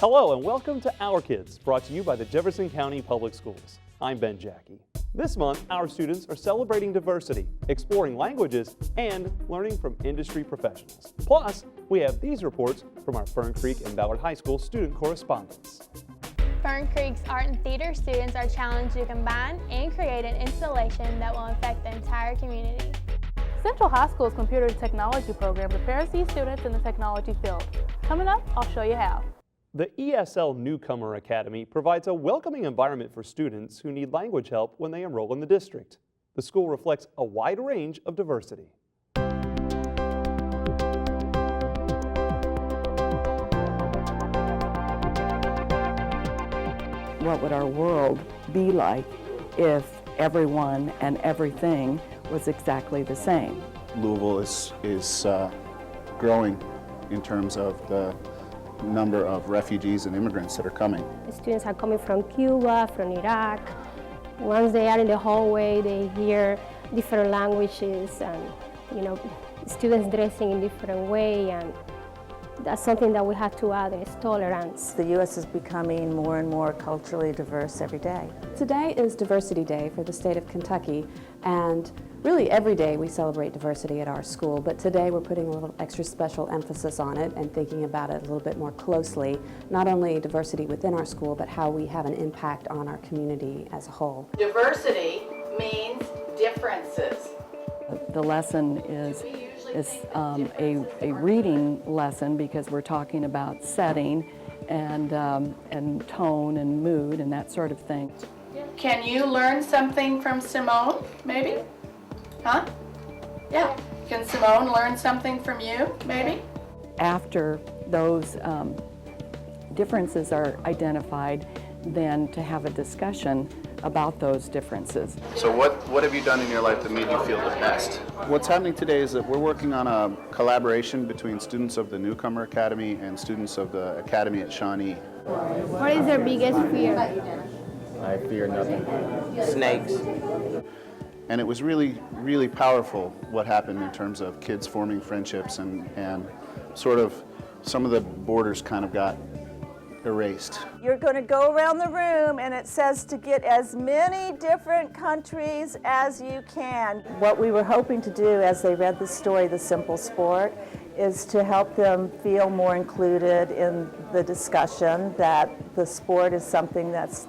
Hello and welcome to Our Kids, brought to you by the Jefferson County Public Schools. I'm Ben JACKEY. This month, our students are celebrating diversity, exploring languages, and learning from industry professionals. Plus, we have these reports from our Fern Creek and Ballard High School student correspondents. Fern Creek's art and theater students are challenged to combine and create an installation that will affect the entire community. Central High School's computer technology program prepares these students in the technology field. Coming up, I'll show you how. The ESL Newcomer Academy provides a welcoming environment for students who need language help when they enroll in the district. The school reflects a wide range of diversity. What would our world be like if everyone and everything was exactly the same? Louisville is growing in terms of the number of refugees and immigrants that are coming. The students are coming from Cuba, from Iraq. Once they are in the hallway, they hear different languages and, students dressing in different way, and that's something that we have to add is tolerance. The U.S. is becoming more and more culturally diverse every day. Today is Diversity Day for the state of Kentucky, and really every day we celebrate diversity at our school, but today we're putting a little extra special emphasis on it and thinking about it a little bit more closely, not only diversity within our school, but how we have an impact on our community as a whole. Diversity means differences. The lesson is a reading lesson because we're talking about setting and tone and mood and that sort of thing. Can you learn something from Simone, maybe? Huh? Yeah. Can Simone learn something from you, maybe? After those differences are identified, then to have a discussion about those differences. So what have you done in your life that made you feel the best? What's happening today is that we're working on a collaboration between students of the Newcomer Academy and students of the Academy at Shawnee. What is their biggest fear? I fear nothing. Snakes. And it was really, really powerful what happened in terms of kids forming friendships and sort of some of the borders kind of got erased. You're going to go around the room and it says to get as many different countries as you can. What we were hoping to do as they read the story, The Simple Sport, is to help them feel more included in the discussion that the sport is something that's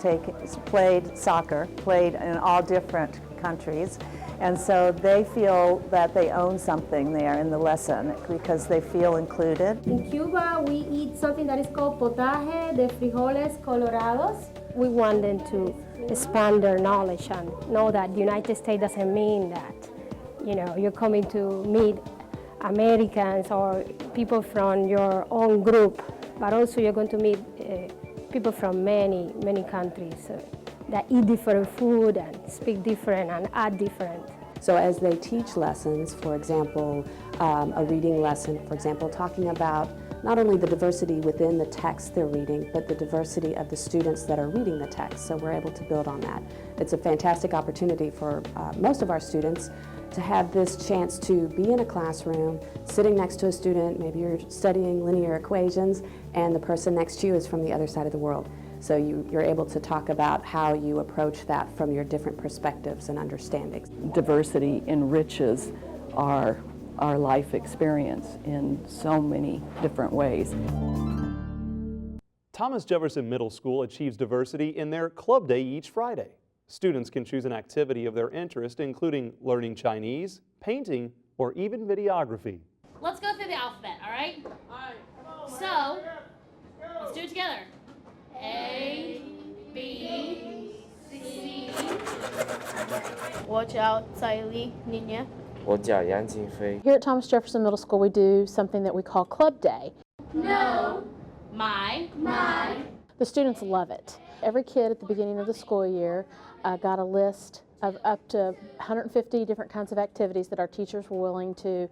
played, soccer, played in all different countries. And so they feel that they own something there in the lesson because they feel included. In Cuba, we eat something that is called potaje de frijoles colorados. We want them to expand their knowledge and know that the United States doesn't mean that, you're coming to meet Americans or people from your own group, but also you're going to meet people from many, many countries that eat different food and speak different and act different. So as they teach lessons, for example, a reading lesson, for example, talking about not only the diversity within the text they're reading, but the diversity of the students that are reading the text, so we're able to build on that. It's a fantastic opportunity for most of our students to have this chance to be in a classroom, sitting next to a student, maybe you're studying linear equations, and the person next to you is from the other side of the world. So you're able to talk about how you approach that from your different perspectives and understandings. Diversity enriches our life experience in so many different ways. Thomas Jefferson Middle School achieves diversity in their Club Day each Friday. Students can choose an activity of their interest, including learning Chinese, painting, or even videography. Let's go through the alphabet, all right? So, let's do it together. A, B, C. Watch out, Saili, Nina. Here at Thomas Jefferson Middle School, we do something that we call Club Day. No. My. The students love it. Every kid at the beginning of the school year got a list of up to 150 different kinds of activities that our teachers were willing to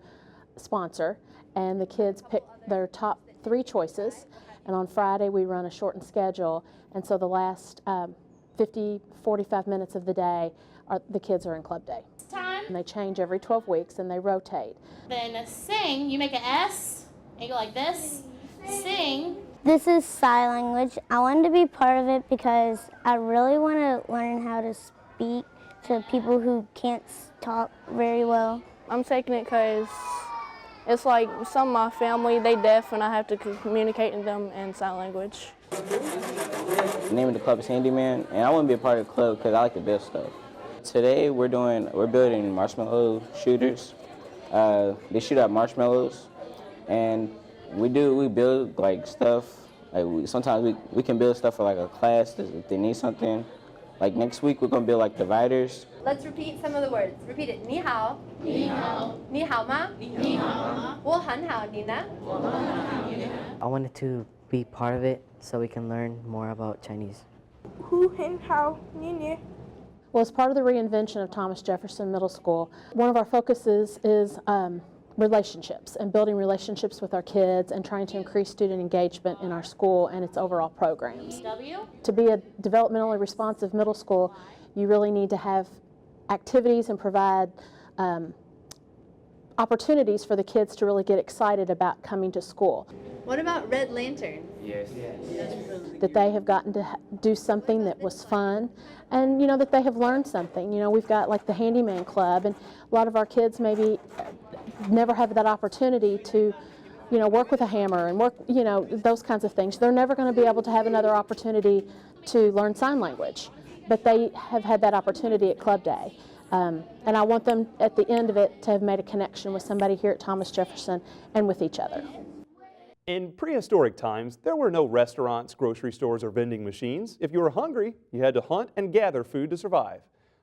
sponsor, and the kids picked their top 3 choices. And on Friday we run a shortened schedule, and so the last 45 minutes of the day the kids are in Club Day. Time. And they change every 12 weeks and they rotate. Then sing, you make an S, and you go like this. Sing, This is sign language. I wanted to be part of it because I really want to learn how to speak to people who can't talk very well. I'm taking it because it's like some of my family, they deaf, and I have to communicate with them in sign language. The name of the club is Handyman, and I want to be a part of the club because I like to build stuff. Today we're building marshmallow shooters. They shoot out marshmallows, and we build like stuff. Like sometimes we can build stuff for like a class if they need something. Like next week we're gonna build like dividers. Let's repeat some of the words. Repeat it. 你好. 你好. 你好吗? 你好吗? 我很好, 你呢? 我很好, 你呢? I wanted to be part of it so we can learn more about Chinese. 胡很好, 你呢? Well, as part of the reinvention of Thomas Jefferson Middle School, one of our focuses is relationships and building relationships with our kids and trying to increase student engagement in our school and its overall programs. To be a developmentally responsive middle school, you really need to have activities and provide opportunities for the kids to really get excited about coming to school. What about Red Lantern? Yes. That they have gotten to do something that was fun, and you know that they have learned something. You know, we've got like the Handyman Club, and a lot of our kids maybe never have that opportunity to, you know, work with a hammer and work, you know, those kinds of things. They're never going to be able to have another opportunity to learn sign language, but they have had that opportunity at Club Day. And I want them at the end of it to have made a connection with somebody here at Thomas Jefferson and with each other. In prehistoric times, there were no restaurants, grocery stores, or vending machines. If you were hungry, you had to hunt and gather food to survive.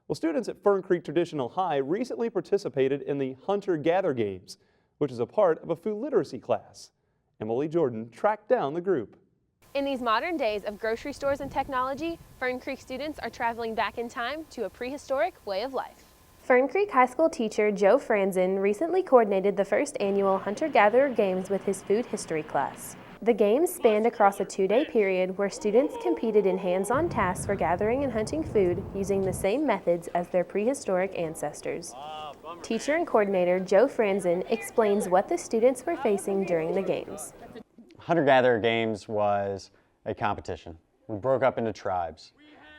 Well, students at Fern Creek Traditional High recently participated in the Hunter-Gather Games, which is a part of a food literacy class. Emily Jordan tracked down the group. In these modern days of grocery stores and technology, Fern Creek students are traveling back in time to a prehistoric way of life. Fern Creek High School teacher Joe Franzen recently coordinated the first annual Hunter-Gatherer Games with his food history class. The games spanned across a 2-day period where students competed in hands-on tasks for gathering and hunting food using the same methods as their prehistoric ancestors. Teacher and coordinator Joe Franzen explains what the students were facing during the games. Hunter-Gatherer Games was a competition. We broke up into tribes,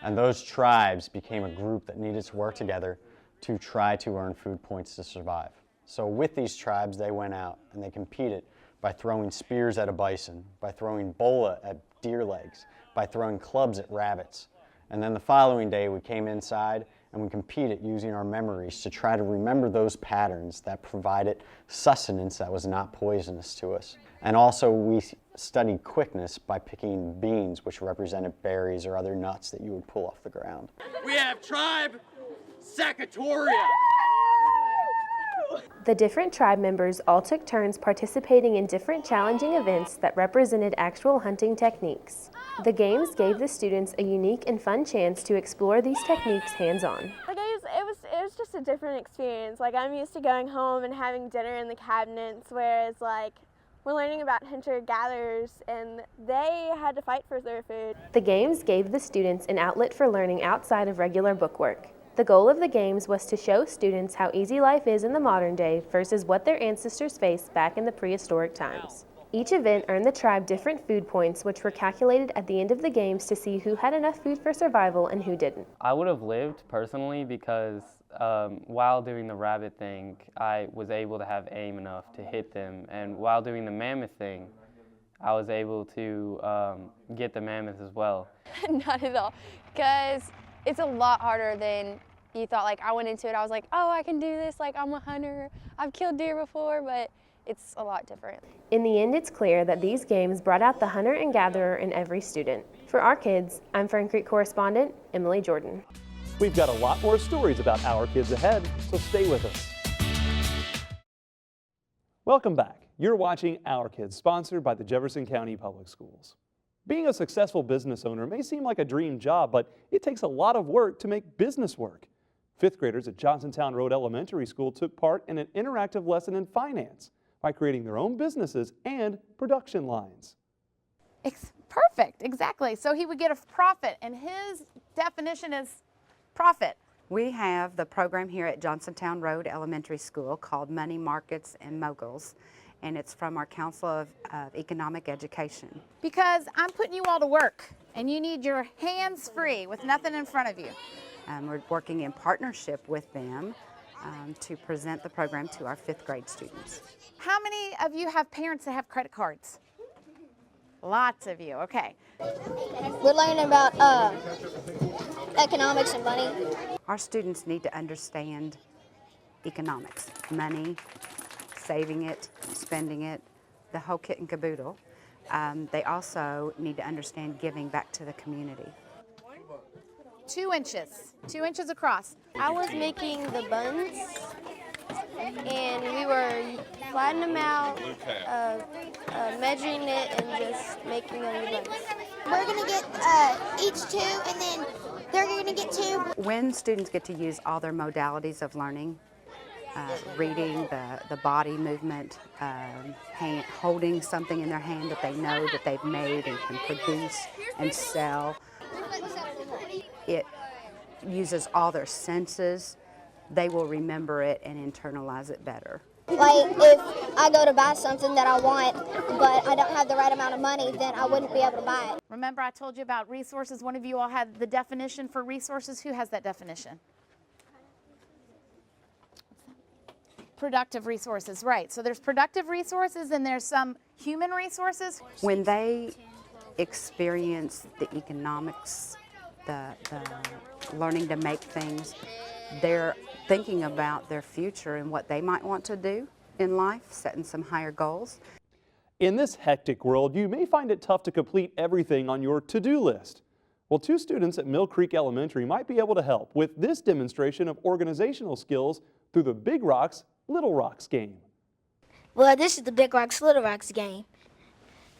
and those tribes became a group that needed to work together to try to earn food points to survive. So with these tribes, they went out and they competed by throwing spears at a bison, by throwing bola at deer legs, by throwing clubs at rabbits. And then the following day, we came inside and we competed using our memories to try to remember those patterns that provided sustenance that was not poisonous to us. And also we studied quickness by picking beans, which represented berries or other nuts that you would pull off the ground. We have tribe Sackatoria. The different tribe members all took turns participating in different challenging events that represented actual hunting techniques. The games gave the students a unique and fun chance to explore these techniques hands-on. The games, it was just a different experience. Like, I'm used to going home and having dinner in the cabinets, whereas like we're learning about hunter-gatherers and they had to fight for their food. The games gave the students an outlet for learning outside of regular bookwork. The goal of the games was to show students how easy life is in the modern day versus what their ancestors faced back in the prehistoric times. Each event earned the tribe different food points, which were calculated at the end of the games to see who had enough food for survival and who didn't. I would have lived personally because while doing the rabbit thing, I was able to have aim enough to hit them, and while doing the mammoth thing, I was able to get the mammoth as well. Not at all, because it's a lot harder than you thought. Like, I went into it, I was like, oh, I can do this, like, I'm a hunter, I've killed deer before, but it's a lot different. In the end, it's clear that these games brought out the hunter and gatherer in every student. For Our Kids, I'm Fern Creek correspondent Emily Jordan. We've got a lot more stories about Our Kids ahead, so stay with us. Welcome back. You're watching Our Kids, sponsored by the Jefferson County Public Schools. Being a successful business owner may seem like a dream job, but it takes a lot of work to make business work. Fifth graders at Johnsontown Road Elementary School took part in an interactive lesson in finance by creating their own businesses and production lines. It's perfect, exactly. So he would get a profit, and his definition is profit. We have the program here at Johnsontown Road Elementary School called Money Markets and Moguls. and it's from our Council of Economic Education. Because I'm putting you all to work, and you need your hands free with nothing in front of you. We're working in partnership with them to present the program to our 5th grade students. How many of you have parents that have credit cards? Lots of you, okay. We're learning about economics and money. Our students need to understand economics, money, saving it, spending it, the whole kit and caboodle. They also need to understand giving back to the community. 2 inches, 2 inches across. I was making the buns, and we were flattening them out, measuring it, and just making them the buns. We're going to get each 2, and then they're going to get 2. When students get to use all their modalities of learning, reading, the body movement, holding something in their hand that they know that they've made and can produce and sell, it uses all their senses, they will remember it and internalize it better. Like if I go to buy something that I want, but I don't have the right amount of money, then I wouldn't be able to buy it. Remember I told you about resources? One of you all had the definition for resources. Who has that definition? Productive resources, right. So there's productive resources and there's some human resources. When they experience the economics, the learning to make things, they're thinking about their future and what they might want to do in life, setting some higher goals. In this hectic world, you may find it tough to complete everything on your to-do list. Well, 2 students at Mill Creek Elementary might be able to help with this demonstration of organizational skills through the Big Rocks, Little Rocks game. Well, this is the Big Rocks, Little Rocks game.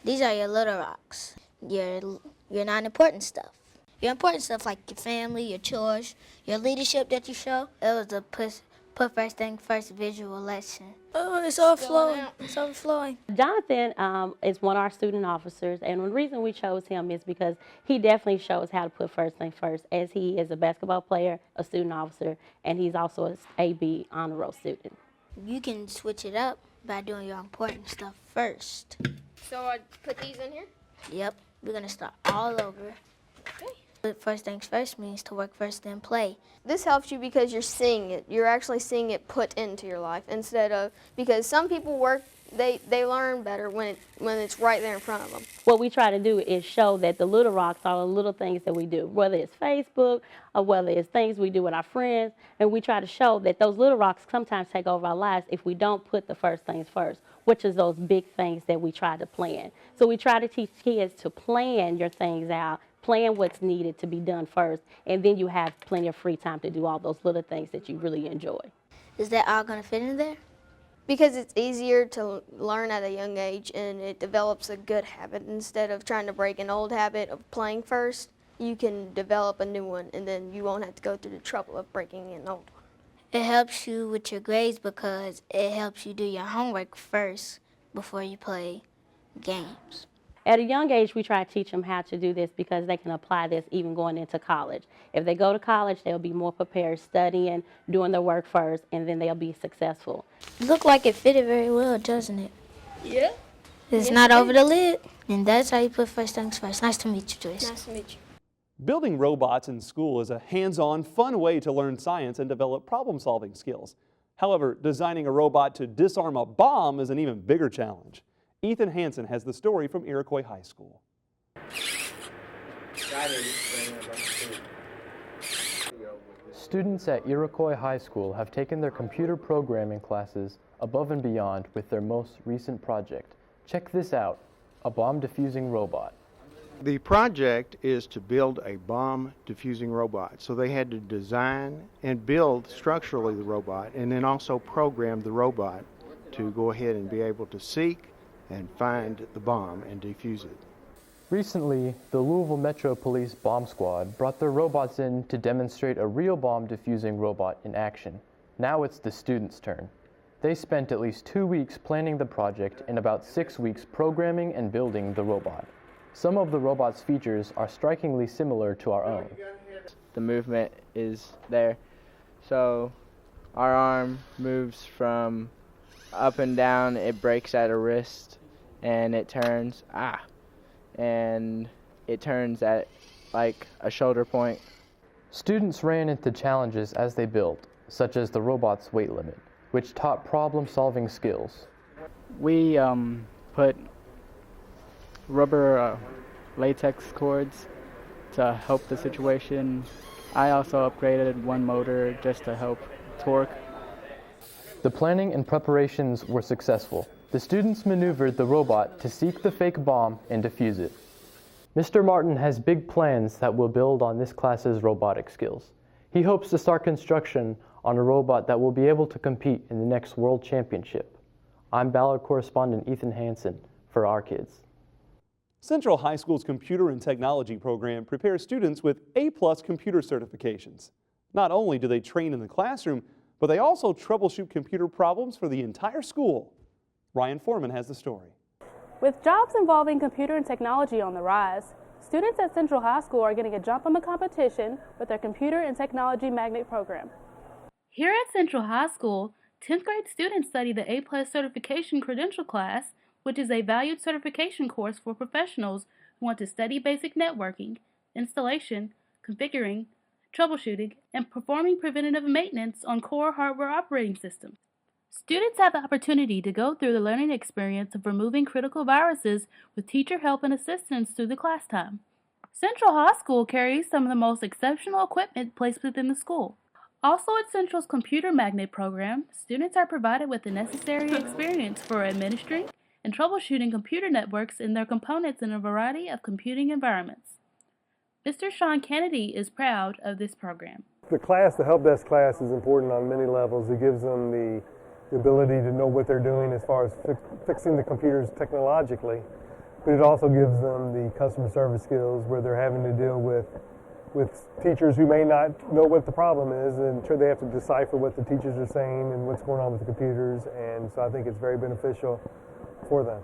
These are your little rocks, your non-important stuff. Your important stuff like your family, your chores, your leadership that you show. It was the put first thing first visual lesson. Oh, it's overflowing. It's overflowing. Jonathan is one of our student officers, and the reason we chose him is because he definitely shows how to put first thing first, as he is a basketball player, a student officer, and he's also an AB honor roll student. You can switch it up by doing your important stuff first. So I put these in here? Yep, we're gonna start all over. Okay. First things first means to work first, then play. This helps you because you're seeing it. You're actually seeing it put into your life instead of, because some people they learn better when it's right there in front of them. What we try to do is show that the little rocks are the little things that we do, whether it's Facebook or whether it's things we do with our friends, and we try to show that those little rocks sometimes take over our lives if we don't put the first things first, which is those big things that we try to plan. So we try to teach kids to plan your things out, plan what's needed to be done first, and then you have plenty of free time to do all those little things that you really enjoy. Is that all going to fit in there? Because it's easier to learn at a young age and it develops a good habit. Instead of trying to break an old habit of playing first, you can develop a new one and then you won't have to go through the trouble of breaking an old one. It helps you with your grades because it helps you do your homework first before you play games. At a young age, we try to teach them how to do this because they can apply this even going into college. If they go to college, they'll be more prepared studying, doing their work first, and then they'll be successful. Look like it fitted very well, doesn't it? Yeah. It's not over the lid, and that's how you put first things first. Nice to meet you, Joyce. Nice to meet you. Building robots in school is a hands-on, fun way to learn science and develop problem-solving skills. However, designing a robot to disarm a bomb is an even bigger challenge. Ethan Hansen has the story from Iroquois High School. Students at Iroquois High School have taken their computer programming classes above and beyond with their most recent project. Check this out, a bomb diffusing robot. The project is to build a bomb diffusing robot. So they had to design and build structurally the robot and then also program the robot to go ahead and be able to seek and find the bomb and defuse it. Recently, the Louisville Metro Police Bomb Squad brought their robots in to demonstrate a real bomb diffusing robot in action. Now it's the students' turn. They spent at least 2 weeks planning the project and about 6 weeks programming and building the robot. Some of the robot's features are strikingly similar to our own. The movement is there. So our arm moves from up and down, it breaks at a wrist, and it turns, and it turns at like a shoulder point. Students ran into challenges as they built, such as the robot's weight limit, which taught problem-solving skills. We put rubber latex cords to help the situation. I also upgraded one motor just to help torque. The planning and preparations were successful. The students maneuvered the robot to seek the fake bomb and defuse it. Mr. Martin has big plans that will build on this class's robotic skills. He hopes to start construction on a robot that will be able to compete in the next World Championship. I'm Ballard correspondent Ethan Hansen for Our Kids. Central High School's Computer and Technology program prepares students with A+ computer certifications. Not only do they train in the classroom, but they also troubleshoot computer problems for the entire school. Ryan Foreman has the story. With jobs involving computer and technology on the rise, students at Central High School are getting a jump on the competition with their Computer and Technology Magnet program. Here at Central High School, 10th grade students study the A+ Certification Credential class, which is a valued certification course for professionals who want to study basic networking, installation, configuring, troubleshooting, and performing preventative maintenance on core hardware operating systems. Students have the opportunity to go through the learning experience of removing critical viruses with teacher help and assistance through the class time. Central High School carries some of the most exceptional equipment placed within the school. Also at Central's Computer Magnet program, students are provided with the necessary experience for administering and troubleshooting computer networks and their components in a variety of computing environments. Mr. Sean Kennedy is proud of this program. The class, the help desk class, is important on many levels. It gives them the ability to know what they're doing as far as fixing the computers technologically, but it also gives them the customer service skills where they're having to deal with teachers who may not know what the problem is, and they have to decipher what the teachers are saying and what's going on with the computers, and so I think it's very beneficial for them.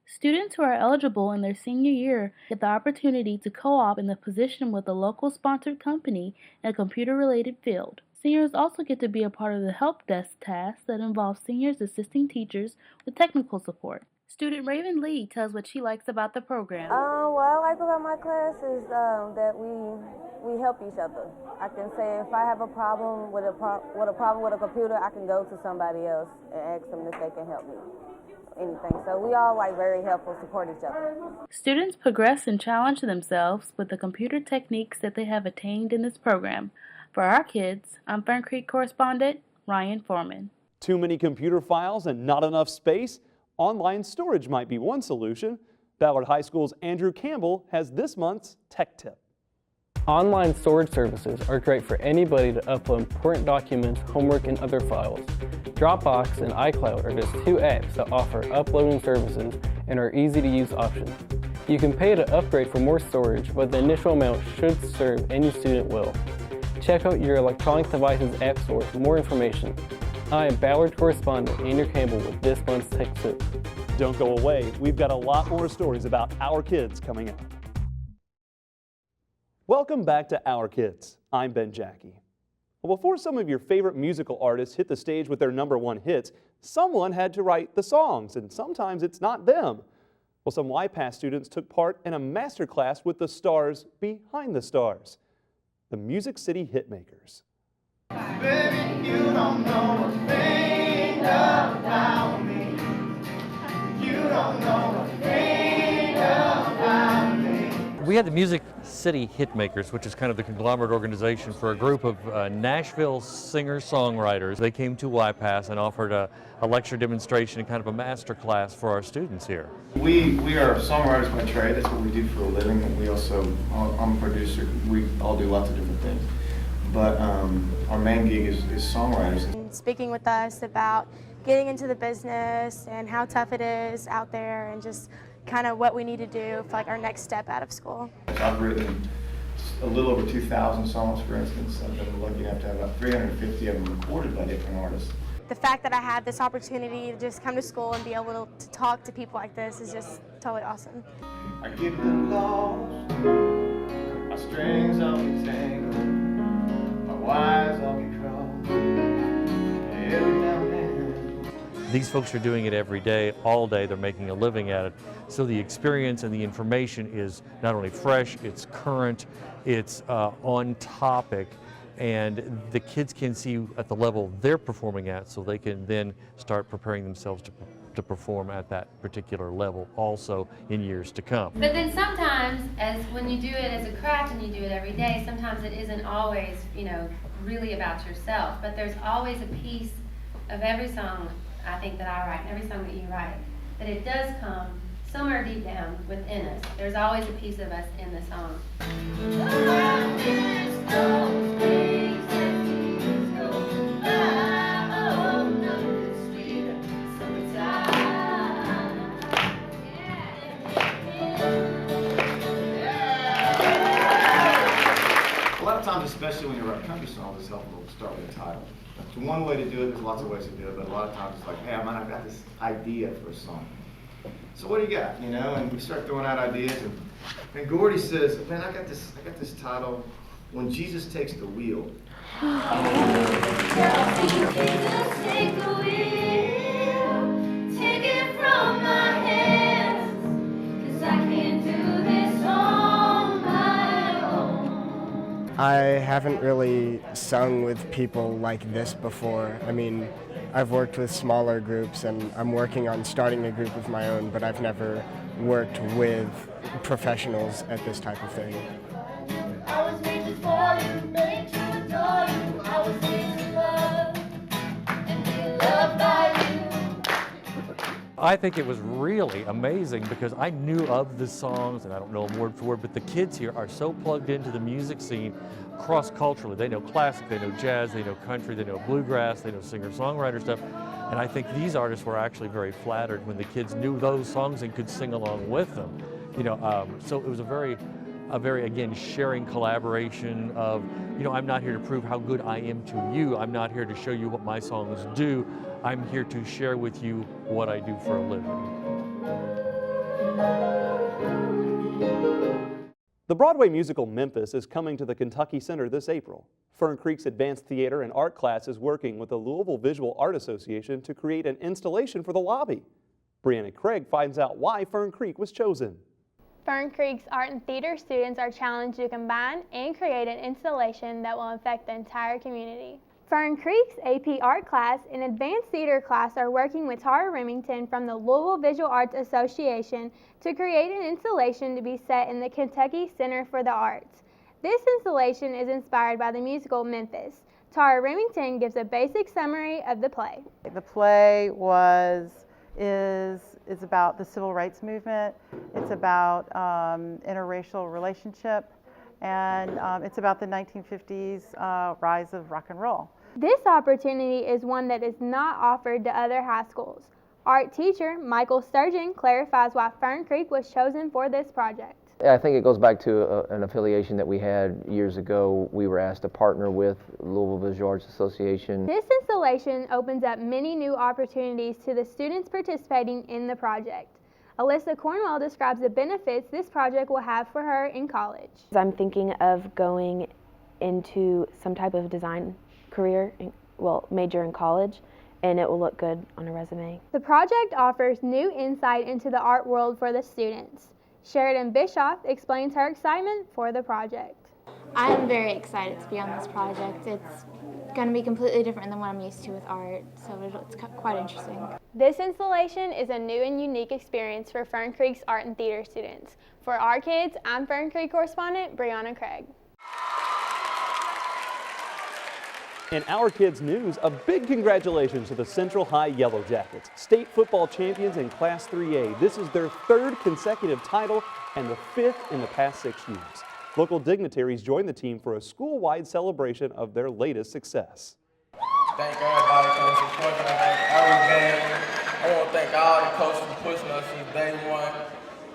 Students who are eligible in their senior year get the opportunity to co-op in the position with a local sponsored company in a computer-related field. Seniors also get to be a part of the help desk task that involves seniors assisting teachers with technical support. Student Raven Lee tells what she likes about the program. What I like about my class is that we help each other. I can say if I have a problem with a computer, I can go to somebody else and ask them if they can help me. Anything. So we all very helpful, support each other. Students progress and challenge themselves with the computer techniques that they have attained in this program. For Our Kids, I'm Fern Creek correspondent Ryan Foreman. Too many computer files and not enough space? Online storage might be one solution. Ballard High School's Andrew Campbell has this month's tech tip. Online storage services are great for anybody to upload important documents, homework, and other files. Dropbox and iCloud are just two apps that offer uploading services and are easy to use options. You can pay to upgrade for more storage, but the initial amount should serve any student well. Check out your electronic devices app store for more information. I am Ballard correspondent Andrew Campbell with this month's tech tip. Don't go away. We've got a lot more stories about Our Kids coming up. Welcome back to Our Kids. I'm Ben Jackie. Well, before some of your favorite musical artists hit the stage with their #1 hits, someone had to write the songs, and sometimes it's not them. Well, some YPAS students took part in a master class with the stars behind the stars, the Music City Hitmakers. Baby, you don't know a thing about me. You don't know a thing about me. We had the Music City Hitmakers, which is kind of the conglomerate organization for a group of Nashville singer-songwriters. They came to YPAS and offered a lecture demonstration and kind of a master class for our students here. We are songwriters by trade. That's what we do for a living. And we also, I'm a producer. We all do lots of different things. But our main gig is songwriters. Speaking with us about getting into the business and how tough it is out there and just kind of what we need to do for our next step out of school. I've written a little over 2,000 songs, for instance. I've been lucky enough to have about 350 of them recorded by different artists. The fact that I had this opportunity to just come to school and be able to talk to people like this is just totally awesome. I get them lost, my strings all be tangled, my wires all be crossed, every now and then. These folks are doing it every day, all day. They're making a living at it. So the experience and the information is not only fresh, it's current, it's on topic, and the kids can see at the level they're performing at, so they can then start preparing themselves to perform at that particular level also in years to come. But then sometimes, as when you do it as a craft and you do it every day, sometimes it isn't always, you know, really about yourself. But there's always a piece of every song, I think, that I write, and every song that you write, that it does come somewhere deep down within us. There's always a piece of us in the song. A lot of times, especially when you write country songs, it's helpful to start with a title. So one way to do it, there's lots of ways to do it, but a lot of times it's like, hey, I've got this idea for a song. So what do you got, you know? And we start throwing out ideas, and Gordy says, man, I got this title, When Jesus Takes the Wheel. Take it from my hands, 'cause I can't do this on my own. I haven't really sung with people like this before. I mean, I've worked with smaller groups, and I'm working on starting a group of my own, but I've never worked with professionals at this type of thing. I was made for you, made to adore you. I was made to love and be loved by you. I think it was really amazing because I knew of the songs, and I don't know them word for word, but the kids here are so plugged into the music scene cross-culturally. They know classic, they know jazz, they know country, they know bluegrass, they know singer-songwriter stuff. And I think these artists were actually very flattered when the kids knew those songs and could sing along with them. You know, so it was a very, again, sharing collaboration of, you know, I'm not here to prove how good I am to you. I'm not here to show you what my songs do. I'm here to share with you what I do for a living. The Broadway musical Memphis is coming to the Kentucky Center this April. Fern Creek's Advanced Theater and Art class is working with the Louisville Visual Art Association to create an installation for the lobby. Brianna Craig finds out why Fern Creek was chosen. Fern Creek's art and theater students are challenged to combine and create an installation that will affect the entire community. Fern Creek's AP Art class and Advanced Theater class are working with Tara Remington from the Louisville Visual Arts Association to create an installation to be set in the Kentucky Center for the Arts. This installation is inspired by the musical Memphis. Tara Remington gives a basic summary of the play. The play is about the civil rights movement. It's about interracial relationship, and it's about the 1950s rise of rock and roll. This opportunity is one that is not offered to other high schools. Art teacher Michael Sturgeon clarifies why Fern Creek was chosen for this project. I think it goes back to an affiliation that we had years ago. We were asked to partner with Louisville Visual Arts Association. This installation opens up many new opportunities to the students participating in the project. Alyssa Cornwell describes the benefits this project will have for her in college. I'm thinking of going into some type of design career, major in college, and it will look good on a resume. The project offers new insight into the art world for the students. Sheridan Bischoff explains her excitement for the project. I am very excited to be on this project. It's going to be completely different than what I'm used to with art, so it's quite interesting. This installation is a new and unique experience for Fern Creek's art and theater students. For Our Kids, I'm Fern Creek correspondent Brianna Craig. In Our Kids news, a big congratulations to the Central High Yellow Jackets, state football champions in Class 3A. This is their third consecutive title and the fifth in the past 6 years. Local dignitaries joined the team for a school-wide celebration of their latest success. Thank everybody for supporting us every game. I want to thank all the coaches for pushing us since day one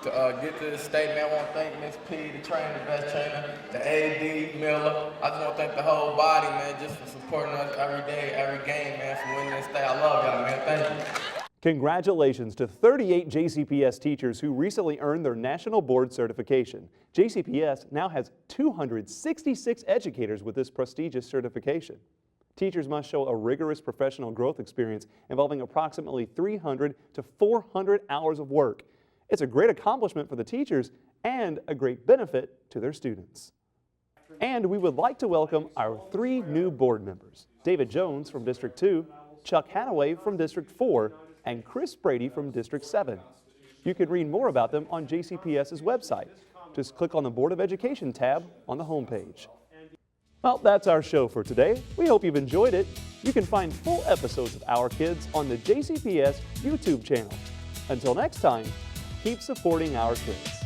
to get to this state. Man, I want to thank Miss P, the trainer, the best trainer, the AD, Miller. I just want to thank the whole body, man, just for supporting us every day, every game, man, for winning this state. I love y'all, man. Thank you. Congratulations to 38 JCPS teachers who recently earned their National Board certification. JCPS now has 266 educators with this prestigious certification. Teachers must show a rigorous professional growth experience involving approximately 300 to 400 hours of work. It's a great accomplishment for the teachers and a great benefit to their students. And we would like to welcome our 3 new board members, David Jones from District 2, Chuck Hanaway from District 4, and Chris Brady from District 7. You can read more about them on JCPS's website. Just click on the Board of Education tab on the homepage. Well, that's our show for today. We hope you've enjoyed it. You can find full episodes of Our Kids on the JCPS YouTube channel. Until next time, keep supporting our kids.